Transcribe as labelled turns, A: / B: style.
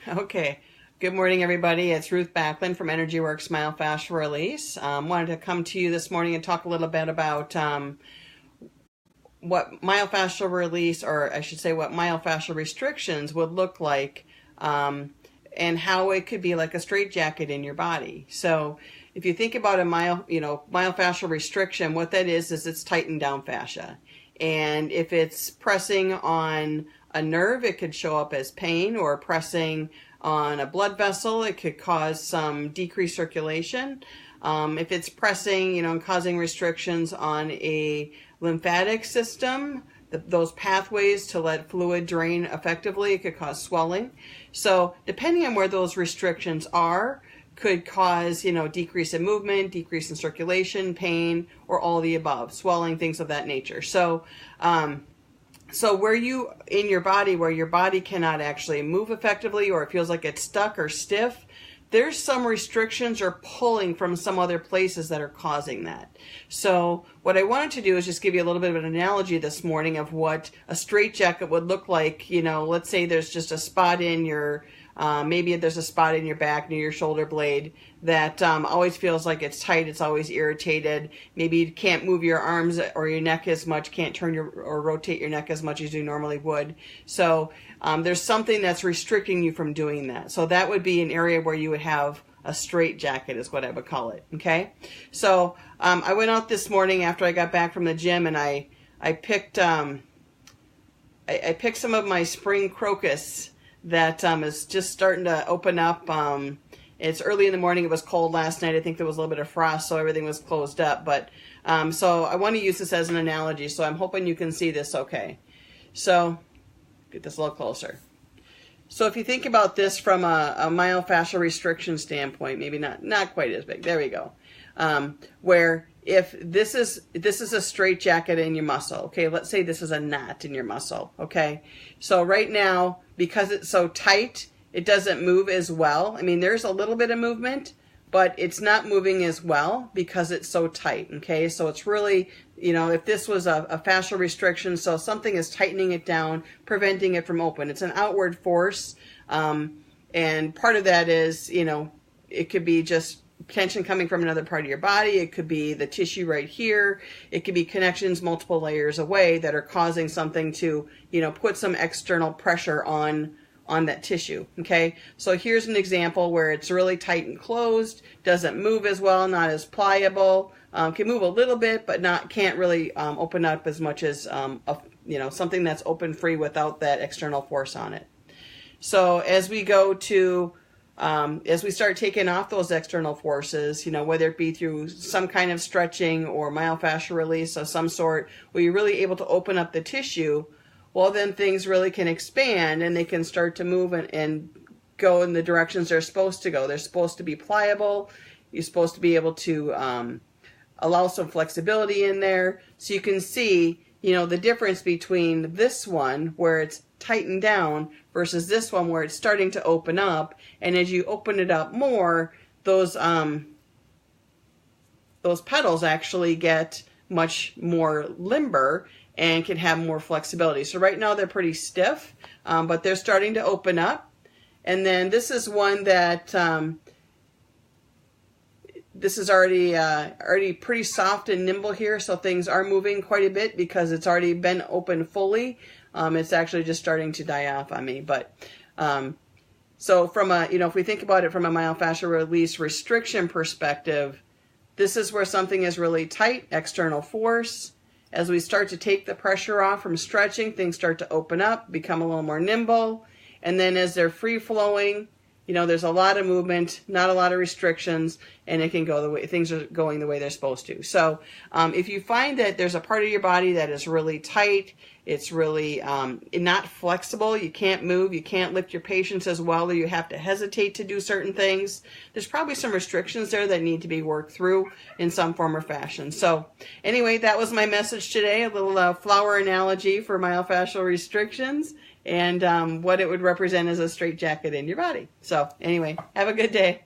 A: Okay. Good morning, everybody. It's Ruth Backlund from Energy Works Myofascial Release. Wanted to come to you this morning and talk a little bit about what myofascial release, or I should say what myofascial restrictions would look like, and how it could be like a straitjacket in your body. So if you think about a myofascial restriction, what that is it's tightened down fascia. And if it's pressing on a nerve, it could show up as pain, or pressing on a blood vessel, it could cause some decreased circulation. If it's pressing, and causing restrictions on a lymphatic system, those pathways to let fluid drain effectively, it could cause swelling. So depending on where those restrictions are, could cause, decrease in movement, decrease in circulation, pain, or all the above, swelling, things of that nature. So where your body cannot actually move effectively, or it feels like it's stuck or stiff, there's some restrictions or pulling from some other places that are causing that. So what I wanted to do is just give you a little bit of an analogy this morning of what a straitjacket would look like. Let's say there's just a spot in your maybe there's a spot in your back near your shoulder blade that always feels like it's tight, it's always irritated. Maybe you can't move your arms or your neck as much, can't turn or rotate your neck as much as you normally would. So there's something that's restricting you from doing that. So that would be an area where you would have a straitjacket, is what I would call it. Okay. So I went out this morning after I got back from the gym, and I picked I picked some of my spring crocus that is just starting to open up. It's early in the morning. It was cold last night. I think there was a little bit of frost, so everything was closed up. But so I want to use this as an analogy, so I'm hoping you can see this okay. So get this a little closer. So if you think about this from a myofascial restriction standpoint, maybe not quite as big. There we go. Where if this is a straitjacket in your muscle, okay, let's say this is a knot in your muscle, okay? So right now, because it's so tight, it doesn't move as well. I mean, there's a little bit of movement, but it's not moving as well because it's so tight, okay? So it's really, if this was a fascial restriction, so something is tightening it down, preventing it from open. It's an outward force, and part of that is, it could be just tension coming from another part of your body. It could be the tissue right here. It could be connections multiple layers away that are causing something to, put some external pressure on that tissue. Okay. So here's an example where it's really tight and closed, doesn't move as well, not as pliable, can move a little bit, but can't really open up as much as, something that's open free without that external force on it. So as we go to as we start taking off those external forces, whether it be through some kind of stretching or myofascial release of some sort, where you're really able to open up the tissue, well, then things really can expand and they can start to move and go in the directions they're supposed to go. They're supposed to be pliable. You're supposed to be able to allow some flexibility in there. So you can see, the difference between this one where it's tightened down versus this one where it's starting to open up. And as you open it up more, those petals actually get much more limber and can have more flexibility. So right now they're pretty stiff, but they're starting to open up. And then this is one that this is already pretty soft and nimble here, so things are moving quite a bit because it's already been open fully. It's actually just starting to die off on me. But so from if we think about it from a myofascial release restriction perspective, this is where something is really tight, external force. As we start to take the pressure off from stretching, things start to open up, become a little more nimble. And then as they're free flowing, there's a lot of movement, not a lot of restrictions, and it can go the way things are going the way they're supposed to. So if you find that there's a part of your body that is really tight, it's really not flexible, you can't move, you can't lift your patients as well, or you have to hesitate to do certain things, there's probably some restrictions there that need to be worked through in some form or fashion. So anyway, that was my message today, a little flower analogy for myofascial restrictions and what it would represent as a straitjacket in your body. So anyway, have a good day.